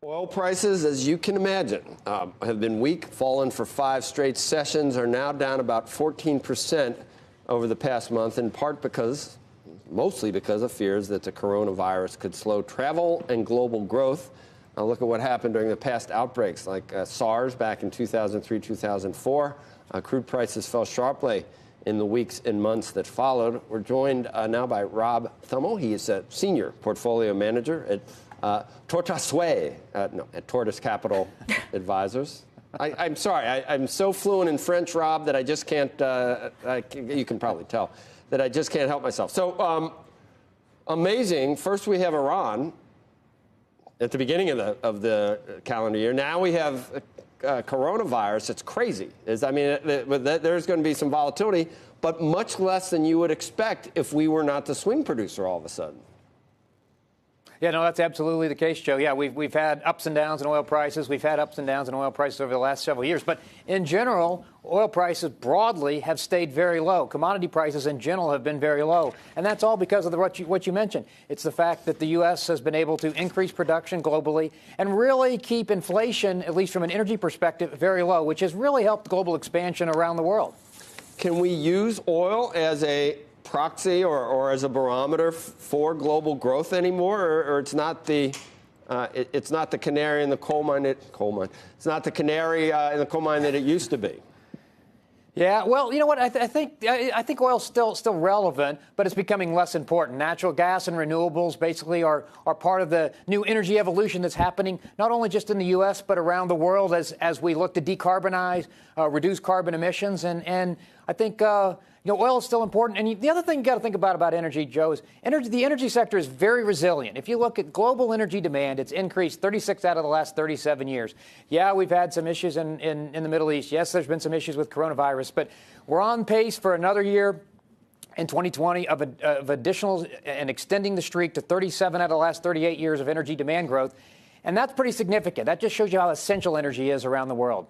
Oil prices, as you can imagine, have been weak, fallen for 5 straight sessions, are now down about 14% over the past month, in part mostly because of fears that the coronavirus could slow travel and global growth. Now look at what happened during the past outbreaks, like SARS back in 2003, 2004. Crude prices fell sharply in the weeks and months that followed. We're joined now by Rob Thummel. He is a senior portfolio manager at Tortoise Capital Advisors. I'm sorry, I'm so fluent in French, Rob, that I just can't, you can probably tell, that I just can't help myself. So amazing. First we have Iran at the beginning of the calendar year. Now we have coronavirus. It's crazy. There's going to be some volatility, but much less than you would expect if we were not the swing producer all of a sudden. Yeah, no, that's absolutely the case, Joe. Yeah, we've had ups and downs in oil prices. We've had ups and downs in oil prices over the last several years. But in general, oil prices broadly have stayed very low. Commodity prices in general have been very low. And that's all because of what you mentioned. It's the fact that the U.S. has been able to increase production globally and really keep inflation, at least from an energy perspective, very low, which has really helped global expansion around the world. Can we use oil as a proxy or as a barometer for global growth anymore, or it's not the canary in the coal mine? It's not the canary in the coal mine that it used to be. Yeah, well, you know what? I think oil's still relevant, but it's becoming less important. Natural gas and renewables basically are part of the new energy evolution that's happening, not only just in the U.S., but around the world as we look to decarbonize, reduce carbon emissions. And I think oil is still important. And the other thing you got to think about energy, Joe, is the energy sector is very resilient. If you look at global energy demand, it's increased 36 out of the last 37 years. Yeah, we've had some issues in the Middle East. Yes, there's been some issues with coronavirus, but we're on pace for another year in 2020 of additional and extending the streak to 37 out of the last 38 years of energy demand growth. And that's pretty significant. That just shows you how essential energy is around the world.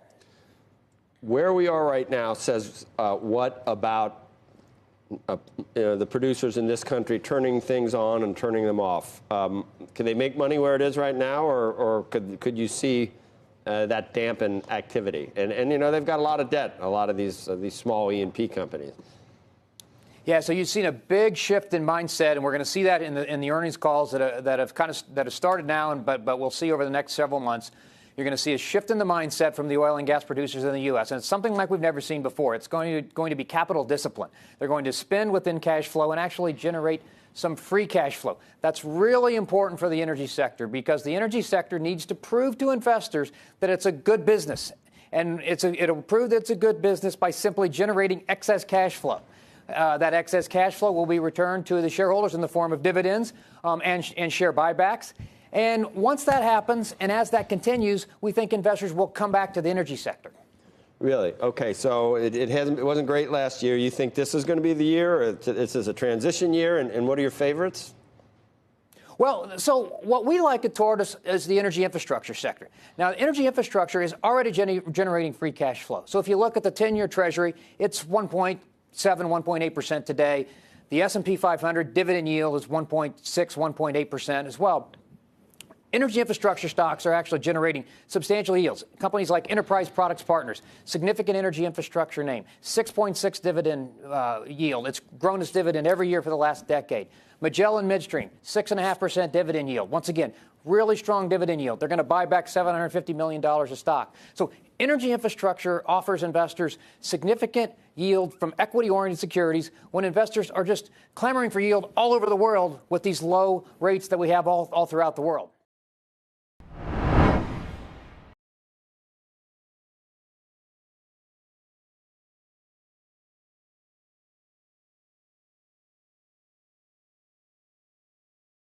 Where we are right now says what about the producers in this country turning things on and turning them off? Can they make money where it is right now, or could you see that dampen activity? And they've got a lot of debt, a lot of these small E&P companies. Yeah, so you've seen a big shift in mindset, and we're going to see that in the earnings calls that have started now, but we'll see over the next several months. You're going to see a shift in the mindset from the oil and gas producers in the U.S., and it's something like we've never seen before. It's going to be capital discipline. They're going to spend within cash flow and actually generate some free cash flow. That's really important for the energy sector because the energy sector needs to prove to investors that it's a good business, and it'll prove that it's a good business by simply generating excess cash flow. That excess cash flow will be returned to the shareholders in the form of dividends and share buybacks. And once that happens, and as that continues, we think investors will come back to the energy sector. Really? Okay, so it wasn't great last year. You think this is going to be the year, or this is a transition year, and what are your favorites? Well, so what we like at Tortoise is the energy infrastructure sector. Now, the energy infrastructure is already generating free cash flow. So if you look at the 10-year Treasury, it's 1.7, 1.8% today. The S&P 500 dividend yield is 1.6, 1.8% as well. Energy infrastructure stocks are actually generating substantial yields. Companies like Enterprise Products Partners, significant energy infrastructure name, 6.6 dividend yield. It's grown its dividend every year for the last decade. Magellan Midstream, 6.5% dividend yield. Once again, really strong dividend yield. They're going to buy back $750 million of stock. So energy infrastructure offers investors significant yield from equity-oriented securities when investors are just clamoring for yield all over the world with these low rates that we have all throughout the world.